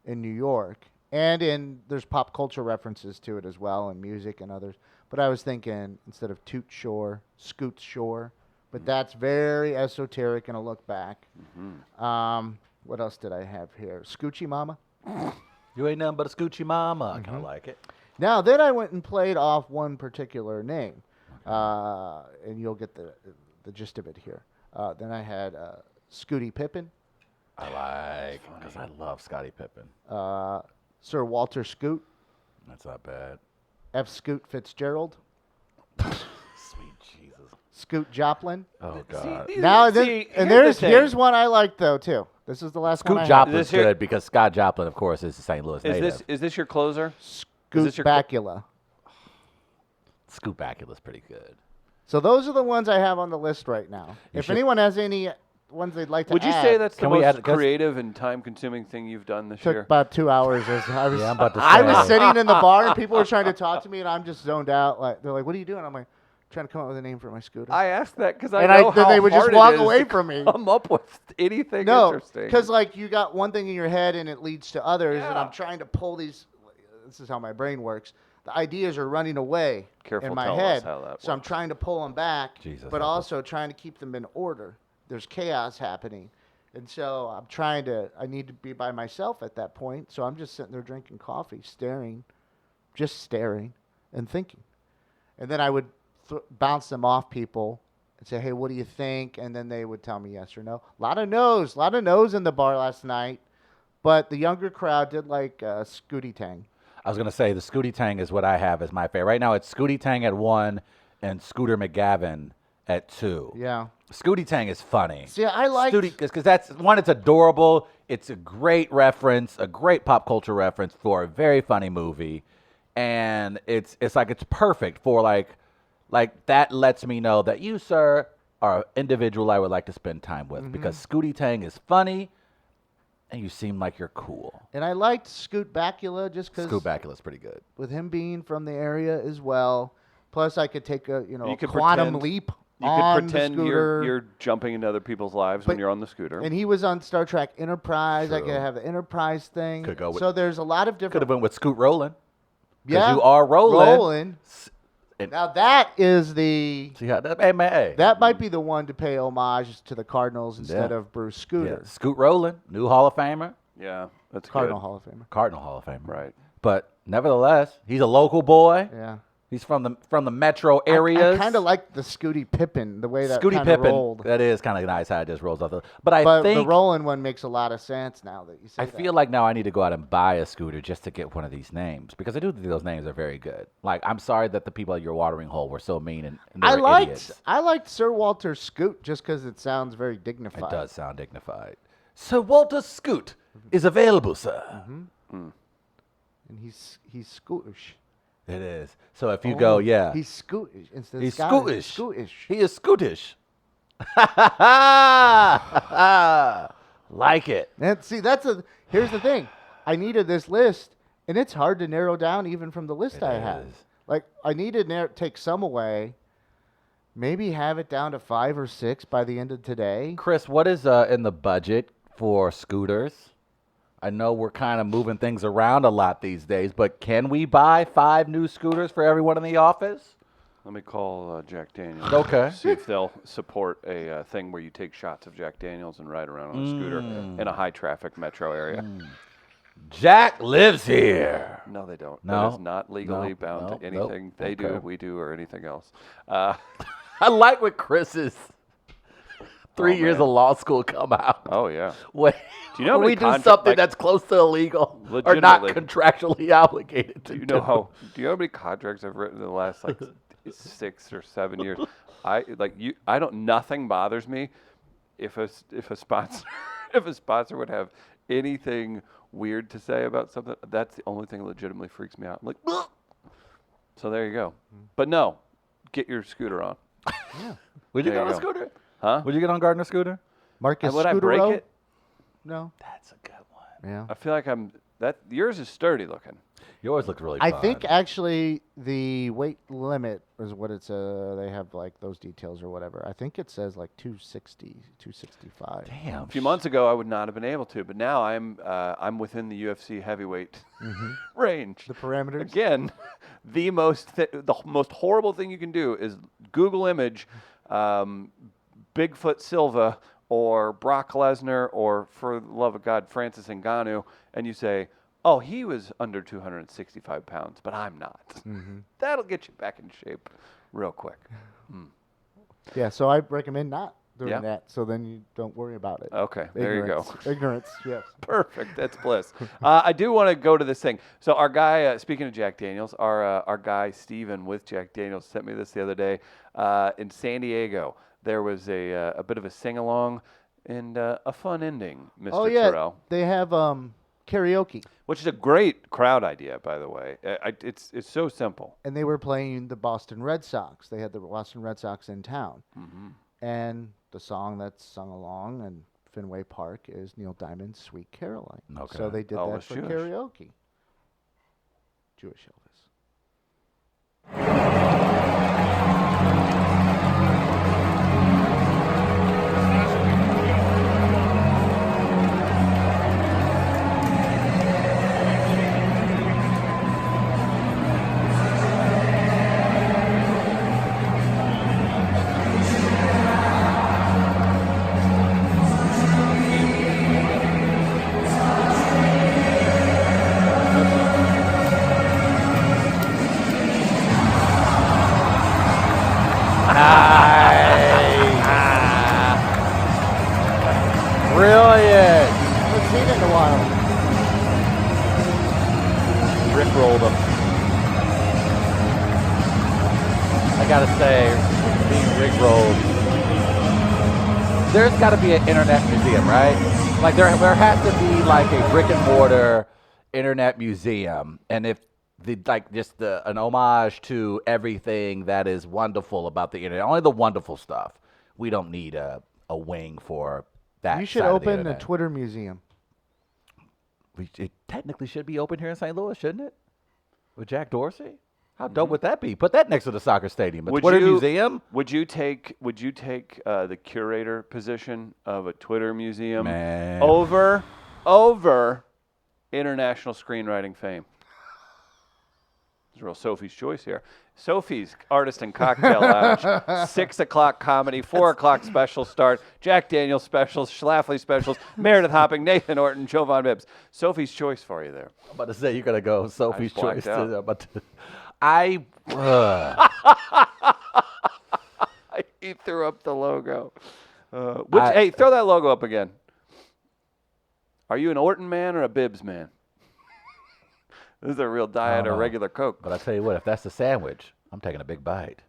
in New York, and there's pop culture references to it as well, and music and others. But I was thinking instead of Toot Shore, Scoot Shore. But that's very esoteric and a look back. What else did I have here? Scoochie Mama. You ain't nothing but a scoochie mama. I kind of like it. Now, then I went and played off one particular name, and you'll get the gist of it here. Then I had Scooty Pippen, I like because I love Scottie Pippen. Sir Walter Scoot, That's not bad. F. Scoot Fitzgerald, Sweet Jesus. Scoot Joplin. Oh God. Now, here's here's one I like though too. This is the last one. Scoot I had. Joplin's Is this your- good because Scott Joplin, of course, is a St. Louis native. Is this your closer? Scoot this your Bakula. Scoot Bakula's pretty good. So those are the ones I have on the list right now. If should- anyone has any ones they'd like to Would you add, say that's the Can we most add- 'cause- creative and time-consuming thing you've done this took year? about 2 hours. As I was, Yeah, I'm about to I was say. sitting in the bar and people were trying to talk to me and I'm just zoned out. Like they're like, "What are you doing?" I'm like, "Trying to come up with a name for my scooter." I asked that because I And know then how they would just hard walk it is away to from me. Come up with anything No, interesting. because like you got one thing in your head and it leads to others, and Yeah. I'm trying to pull these. This is how my brain works. The ideas are running away Careful, in my tell us head, how that so I'm works. trying to pull them back, Jesus but help us. also trying to keep them in order. There's chaos happening, and so I'm trying to. I need to be by myself at that point, so I'm just sitting there drinking coffee, just staring, and thinking, and then I would bounce them off people and say, "Hey, what do you think?" And then they would tell me yes or no. A lot of no's in the bar last night, but the younger crowd did like Scooty Tang. I was gonna say the Scooty Tang is what I have as my favorite. Right now it's Scooty Tang at 1 and Scooter McGavin at 2. Yeah. Scooty Tang is funny. See, I like. because that's one. It's adorable. It's a great reference, a great pop culture reference for a very funny movie, and it's like it's perfect for like that lets me know that you, sir, are an individual I would like to spend time with because Scooty Tang is funny, and you seem like you're cool. And I liked Scoot Bakula just because Scoot Bakula's pretty good. with him being from the area as well. Plus, I could take a You a could quantum pretend- leap You on could pretend the scooter. you're jumping into other people's lives when But- you're on the scooter. And he was on Star Trek Enterprise. I True. could have the Enterprise thing. Could go with- so there's a lot of Could different. have been with Scoot Rollin'. 'Cause Yeah, you are rolling. And- Now that is the. See how that? Hey, man, hey. That might be the one to pay homage to the Cardinals instead Yeah. of Bruce Yeah, Scooter, Scoot Rollin', new Hall of Famer, Yeah, that's Cardinal good. Hall of Famer. Cardinal Hall of Famer. Right. But nevertheless, he's a local boy. Yeah. He's from the metro areas. I kind of like the Scooty Pippen, the way that Scooty kind of Pippen. rolled. That is kind of nice how it just rolls off. But I But think the rolling one makes a lot of sense now that you say I that. feel like now I need to go out and buy a scooter just to get one of these names because I do think those names are very good. Like I'm sorry that the people at your watering hole were so mean and they I were idiots. liked Sir Walter Scoot just because it sounds very dignified. It does sound dignified. Sir Walter Scoot is available, sir. And he's scootish. It is. So if you go, yeah. He's scootish instead of He's Scottish. scootish. Scootish. He is scootish. Like it. And see, here's the thing. I needed this list, and it's hard to narrow down even from the list It I have. is. Like I need to take some away. Maybe have it down to 5 or 6 by the end of today. Chris, what is in the budget for scooters? I know we're kind of moving things around a lot these days, but can we buy 5 new scooters for everyone in the office? Let me call Jack Daniels. Okay. See if they'll support a thing where you take shots of Jack Daniels and ride around on a scooter in a high traffic metro area. Jack lives here. No, they don't. No? That is not legally No, bound no, to anything they do, Okay. we do, or anything else. I like what Chris is. 3 Oh, years man. of law school come out. Oh yeah. When, Do you know how when many we do contract- something like, that's close to illegal or not legitimately. contractually obligated to Do you know how many contracts I've written in the last like 6 or 7 years? Nothing bothers me if a sponsor if a sponsor would have anything weird to say about something. That's the only thing that legitimately freaks me out. I'm like, ugh. So there you go. But no, get your scooter on. Would you There get on you a go. scooter? Huh? Would you get on Gardner scooter? Marcus Would I break Scutero? it? No. That's a good one. Yeah. I feel like yours is sturdy looking. Yours looked really I fun. think actually the weight limit is what it's. They have like those details or whatever. I think it says like 260, 265. Damn. A few months ago, I would not have been able to, but now I'm within the UFC heavyweight range. The parameters. Again, the most horrible thing you can do is Google image Bigfoot Silva or Brock Lesnar or, for the love of God, Francis Ngannou, and you say, oh, he was under 265 pounds, but I'm not. That'll get you back in shape real quick. Yeah. So I recommend not doing Yeah. that. So then you don't worry about it. Okay, there you go. Ignorance. Yes. Perfect. That's bliss. I do want to go to this thing. So our guy, speaking of Jack Daniels, our guy Steven with Jack Daniels sent me this the other day. In San Diego, there was a bit of a sing-along and a fun ending, Mr. Oh yeah. Terrell. They have karaoke, Which is a great crowd idea, by the way. It's so simple. and they were playing the Boston Red Sox. They had the Boston Red Sox in town, and the song that's sung along in Fenway Park is Neil Diamond's "Sweet Caroline." Okay. So they did that Elvis for Jewish. karaoke. Jewish Elvis. Brilliant. Haven't seen it in a while. Rick rolled him. I gotta say, being Rick rolled, there's got to be an internet museum, right? Like there has to be like a brick and mortar internet museum, and if an homage to everything that is wonderful about the internet, only the wonderful stuff. We don't need a wing for that. You should side of the open a internet. Twitter museum. It technically should be open here in St. Louis, shouldn't it? With Jack Dorsey? How dope would that be? Put that next to the soccer stadium. A Twitter museum? Would you take the curator position of a Twitter museum Man. over international screenwriting fame? It's real Sophie's choice here. Sophie's Artist and Cocktail Lounge. 6 o'clock comedy, 4 o'clock special start, Jack Daniels specials, Schlafly specials, Meredith Hopping, Nathan Orton, Jovan Bibbs. Sophie's choice for you there. I'm about to say, you got to go Sophie's blacked choice. out. He threw up the logo. Hey, throw that logo up again. Are you an Orton man or a Bibbs man? This is a real diet or regular Coke. But I tell you what, if that's the sandwich, I'm taking a big bite.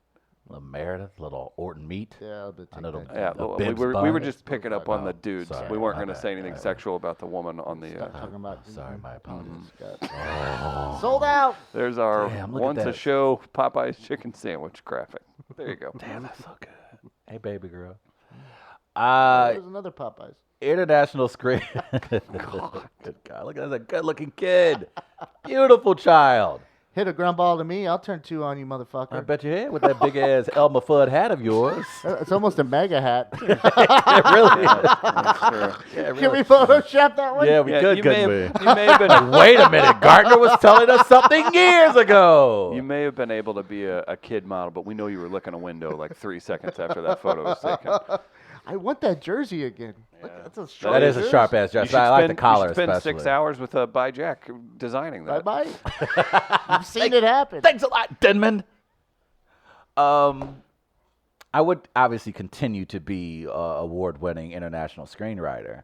A little Meredith, a little Orton meat. Yeah, but I know Yeah, the well, Bibbs we were bun. just picking up on the dudes. sorry, We weren't my going to bad. say anything sexual about the woman on the. talking about. Sorry, my apologies. Sold out. There's our Damn, look at once a that. show Popeye's chicken sandwich graphic. There you go. Damn, that's so good. Hey, baby girl. There's another Popeyes. International screen. Good God, look at that good-looking kid. Beautiful child. Hit a ground ball to me, I'll turn 2 on you, motherfucker. I bet you had with that big-ass Elmer Fudd hat of yours. It's almost a mega hat. It really is. Sure. Can we Photoshop that one? Yeah, we could, you may couldn't we? have, you may have been Wait a minute. Gardner was telling us something years ago. you may have been able to be a kid model, but we know you were licking a window like 3 seconds after that photo was taken. I want that jersey again. Look, that's a sharp That is a jersey. sharp-ass You dress. should I like the spend- collar you should spend especially. 6 hours with by Jack designing that. Bye-bye. You've seen it happen. Thanks a lot, Denman. I would obviously continue to be award-winning international screenwriter.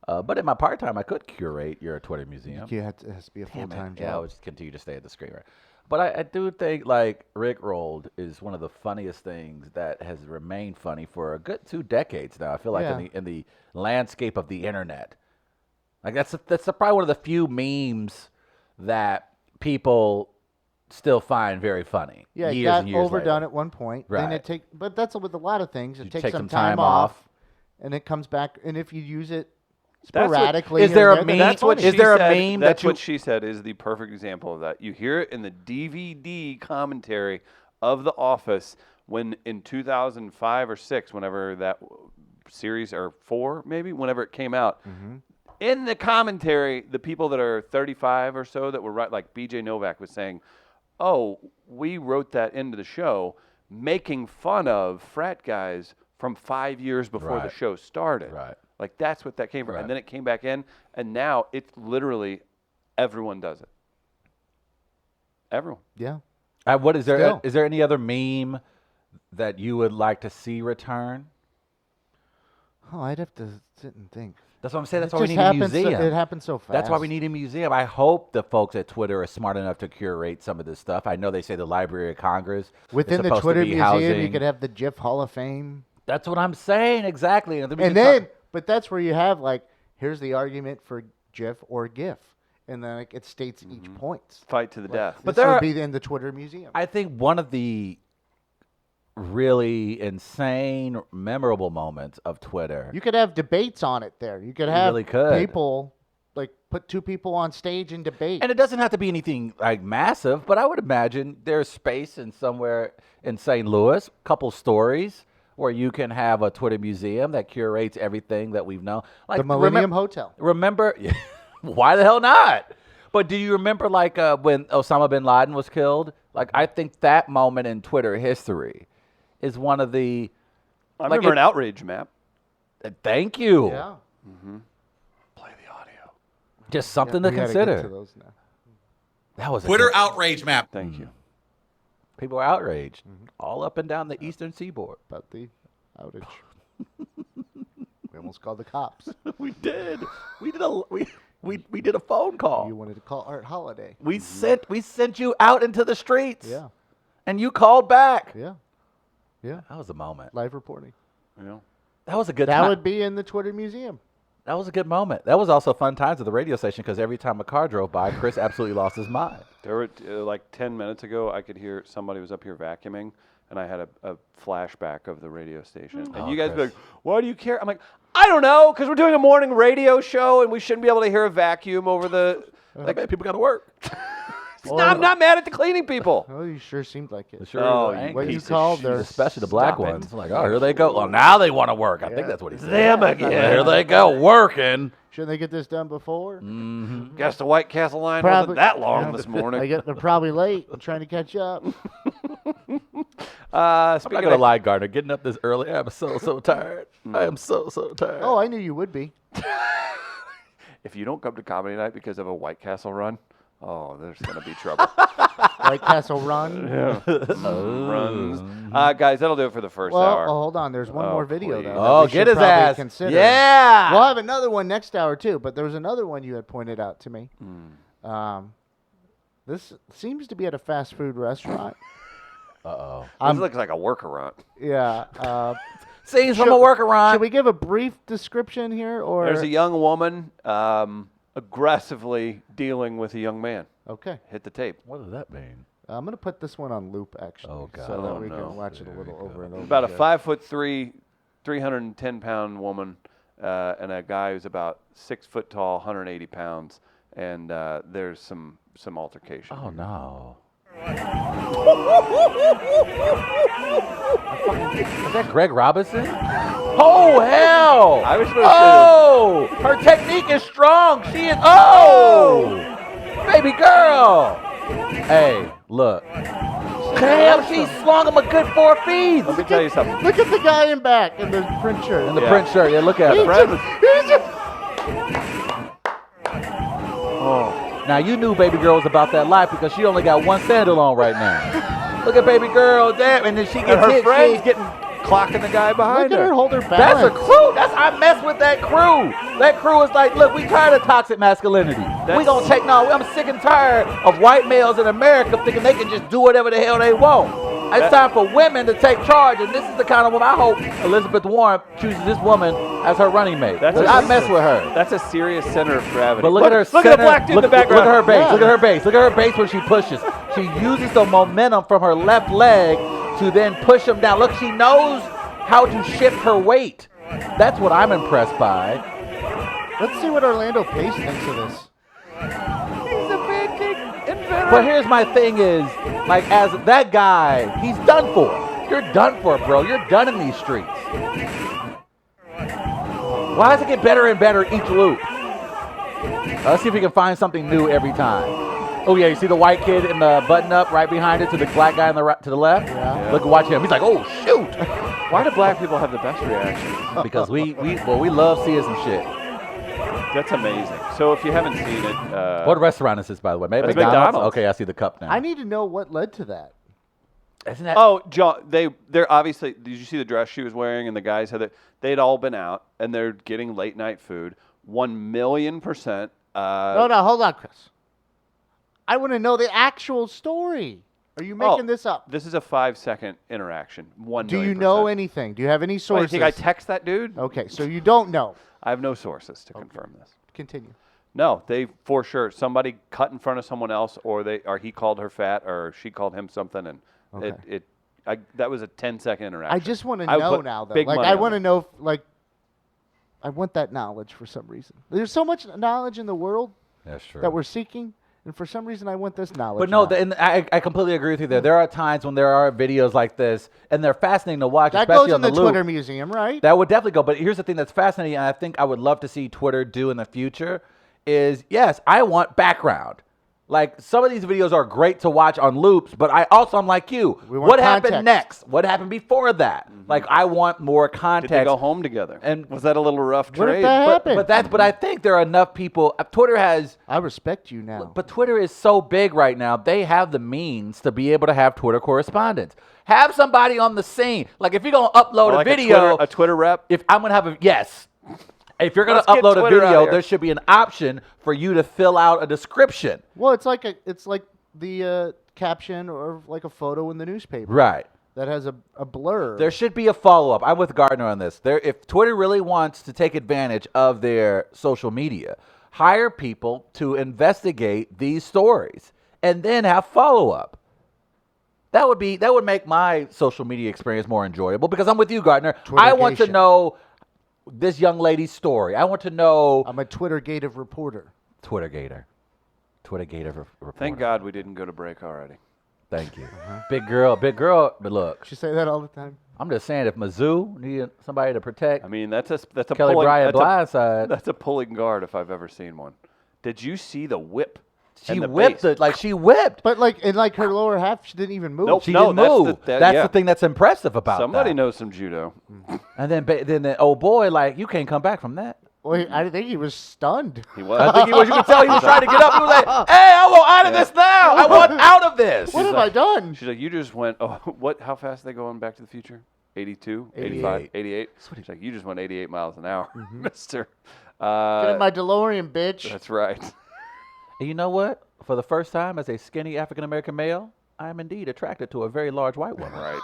But in my part-time, I could curate your Twitter museum. It has to be a Damn full-time it. job. Yeah, I would just continue to stay at the screenwriter. But I do think, like, Rickrolled is one of the funniest things that has remained funny for a good 2 decades now. I feel like in the landscape of the internet. Like, that's probably one of the few memes that people still find very funny. Yeah, it years got and years overdone later. at one point. Right. Then but that's with a lot of things. It You takes take some some time off, off. and it comes back. And if you use it That's what- sporadically, Is there here a and there, meme? that's That's what funny. Is she there a said, meme That's that you- what she said is the perfect example of that. You hear it in the DVD commentary of The Office when in 2005 or 6, whenever that series, or 4 maybe, whenever it came out. Mm-hmm. In the commentary, the people that are 35 or so that were like BJ Novak was saying, "Oh, we wrote that into the show, making fun of frat guys from 5 years before the Right. show started." Right. Like that's what that came from, Right. and then it came back in, and now it's literally everyone does it. Everyone. Yeah. What is there? Still. Is there any other meme that you would like to see return? Oh, I'd have to sit and think. That's what I'm saying. That's It why we just need a happens museum. it happens so fast. That's why we need a museum. I hope the folks at Twitter are smart enough to curate some of this stuff. I know they say the Library of Congress is Within the supposed to Twitter be museum, you housing- could have the GIF Hall of Fame. That's what I'm saying exactly. And But that's where you have like, here's the argument for GIF or GIF, and then like, it states each point. Fight to the death. But there this are- would be in the Twitter museum. I think one of the really insane, memorable moments of Twitter. You could have debates on it there. You could You have really could. people like put 2 people on stage and debate. And it doesn't have to be anything like massive, but I would imagine there's space in somewhere in St. Louis, couple stories where you can have a Twitter museum that curates everything that we've known. Like the Millennium Hotel. Remember, why the hell not? But do you remember like when Osama bin Laden was killed? Like I think that moment in Twitter history is one of the. I like remember an outrage map. Thank you. Yeah. Play the audio. Just something We to gotta get consider. to those now. That was a Twitter good- outrage map. Thank you. People are outraged all up and down the eastern seaboard. About the outage. We almost called the cops. We did. We did a phone call. You wanted to call Art Holiday. We sent you out into the streets. Yeah. And you called back. Yeah. Yeah. That was a moment. Live reporting. You know? That was a good That time. would be in the Twitter museum. That was a good moment. That was also fun times at the radio station because every time a car drove by, Chris absolutely lost his mind. There were like 10 minutes ago, I could hear somebody was up here vacuuming, and I had a flashback of the radio station. And Oh, you guys be Chris. like, "Why do you care?" I'm like, "I don't know, because we're doing a morning radio show, and we shouldn't be able to hear a vacuum over the." Like, man, people got to work. I'm not mad at the cleaning people. Oh, you sure seemed like it. Sure, Oh, they're you angry. What you piece of called shit. there. Especially the black Stop it. ones. Like, oh, here they go. Well, now they want to work. I think that's what he said. Them again. Here they go, working. Shouldn't they get this done before? Guess the White Castle line Probably- wasn't that long yeah. this morning. They're probably late and trying to catch up. I'm not Speaking gonna of, lie, Gardner. Getting up this early, I'm so tired. I am so tired. Oh, I knew you would be. if you don't come to comedy night because of a White Castle run, oh, there's gonna be trouble. White Castle Run. Runs. Guys, that'll do it for the first Well, hour. hold on. There's one Oh, more video, please. though. that Oh, we get should his probably ass. consider. Yeah. We'll have another one next hour, too, but there was another one you had pointed out to me. This seems to be at a fast food restaurant. Uh-oh. This looks like a workaround. Yeah. See, from a workaround. Should we give a brief description here, or There's a young woman aggressively dealing with a young man. okay? Hit the tape. What does that mean? I'm gonna put this one on loop, actually, Oh, God. so that Oh, we no. can watch it a little over and over. About a here. 5'3", 310-pound woman and a guy who's about 6 foot tall, 180 pounds, and there's some altercation. Oh no. Is that Greg Robinson? Oh hell! I was supposed Oh, her technique is strong. She is. Oh, baby girl. Hey, look. Damn, she swung him a good 4 feet. Let me tell you something. Look at the guy in back in the print shirt. In the Yeah. print shirt. Yeah, look at Fred her. was- Now you knew baby girl was about that life because she only got one sandal on right now. Look at baby girl, damn, and then she and gets her hit. friend's she- getting clocking the guy behind Look at her hold her That's balance. a crew. I mess with that crew. That crew is like, look, we tired of toxic masculinity. We gonna take I'm sick and tired of white males in America thinking they can just do whatever the hell they want. It's time for women to take charge, and this is the kind of woman I hope Elizabeth Warren chooses this woman as her running mate. I mess with her. That's a serious center of gravity. But look at her. Look at the black dude in the background. Look at her base. Yeah. Look at her base. Look at her base when she pushes. She uses the momentum from her left leg to then push him down. Look, she knows how to shift her weight. That's what I'm impressed by. Let's see what Orlando Pace thinks of this. He's a pancake inventor. But here's my thing is, like, as that guy, he's done for. You're done for, bro. You're done in these streets. Why does it get better and better each loop? Let's see if we can find something new every time. Oh yeah, you see the white kid in the button up right behind it to the black guy on the right, to the left? Yeah. Look, watch him. He's like, oh shoot. Why do black people have the best reactions? Because we love seeing some shit. That's amazing. So if you haven't seen it, What restaurant is this, by the way? Maybe That's McDonald's. Okay, I see the cup now. I need to know what led to that. Isn't that? oh, John, they're obviously. Did you see the dress she was wearing? And the guys had they'd all been out and they're getting late night food. 1,000,000%. No, hold on, Chris. I want to know the actual story. Are you making this up? This is a 5-second interaction. 1 Do you million know percent. anything? Do you have any What, you sources? think I text that dude? Okay, so you don't know. I have no sources to confirm this. Continue. No, they for sure somebody cut in front of someone else, or he called her fat, or she called him something, and Okay. that was a 10-second interaction. I just want to I would know put now, though. big Like, money I on want to that. know, I want that knowledge for some reason. There's so much knowledge in the world That's true. that we're seeking, and for some reason, I want this knowledge. But no, now. and I completely agree with you there. There are times when there are videos like this, and they're fascinating to watch, that especially goes on in the loop. Twitter museum, right? That would definitely go. But here's the thing that's fascinating, and I think I would love to see Twitter do in the future, is, yes, I want background. Like, some of these videos are great to watch on loops, but I'm like you. We want What happened context. next? What happened before that? Like, I want more Did context. they go home together? And- was that a little rough What if trade? that happened? But I think there are enough people. Twitter has. I respect you now. But Twitter is so big right now, they have the means to be able to have Twitter correspondence. Have somebody on the scene. Like, if you're going to upload Like a video. a Twitter rep. If I'm going to have if you're going to Let's get upload a Twitter out video, here. there should be an option for you to fill out a description. Well, it's like the caption or like a photo in the newspaper Right. that has a blur. There should be a follow-up. I'm with Gardner on this. If Twitter really wants to take advantage of their social media, hire people to investigate these stories and then have follow-up. That would make my social media experience more enjoyable, because I'm with you, Gardner. I want to Twittergation. know this young lady's story. I want to know I'm a Twittergative reporter. Twittergator reporter. Thank God we didn't go to break already. Thank you. Big girl. But look, She say that all the time. I'm just saying, if Mizzou needed somebody to protect I mean, that's a Kelly pulling, Bryant that's a- blindside, That's a pulling guard if I've ever seen one. Did you see the whip? she and the whipped base? it like she whipped. But in her lower half, she didn't even move. Nope. She No, didn't that's move. the- That's yeah. the thing that's impressive about Somebody that. knows some judo. And then the old boy, like, you can't come back from that. Well, I think he was stunned. He was. I think he was. You could tell he was trying to get up. He was like, "Hey, I want out of this now. I want out of this." What have I done? She's like, you just went, oh, what? How fast are they going Back to the Future? 82, 85, 88? She's like, you just went 88 miles an hour, mister. Get in my DeLorean, bitch. That's right. And you know what? For the first time, as a skinny African American male, I am indeed attracted to a very large white woman. Right.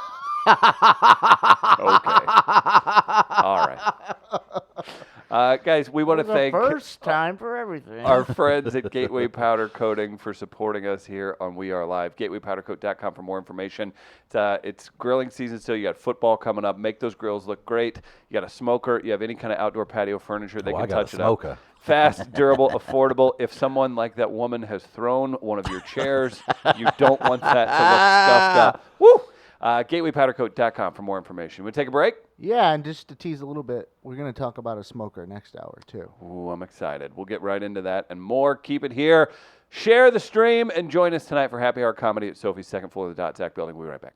Okay. All right. Guys, we want to The thank first time for everything. our friends at Gateway Powder Coating for supporting us here on We Are Live. GatewayPowderCoat.com for more information. It's grilling season still. You got football coming up. Make those grills look great. You got a smoker. You have any kind of outdoor patio furniture. They Oh, can I got a touch it up. smoker. Fast, durable, affordable. If someone like that woman has thrown one of your chairs, you don't want that to look scuffed up. Woo! GatewayPowderCoat.com for more information. We'll take a break. Yeah, and just to tease a little bit, we're going to talk about a smoker next hour, too. Ooh, I'm excited. We'll get right into that and more. Keep it here. Share the stream and join us tonight for Happy Hour Comedy at Sophie's second floor of the Dot Zach building. We'll be right back.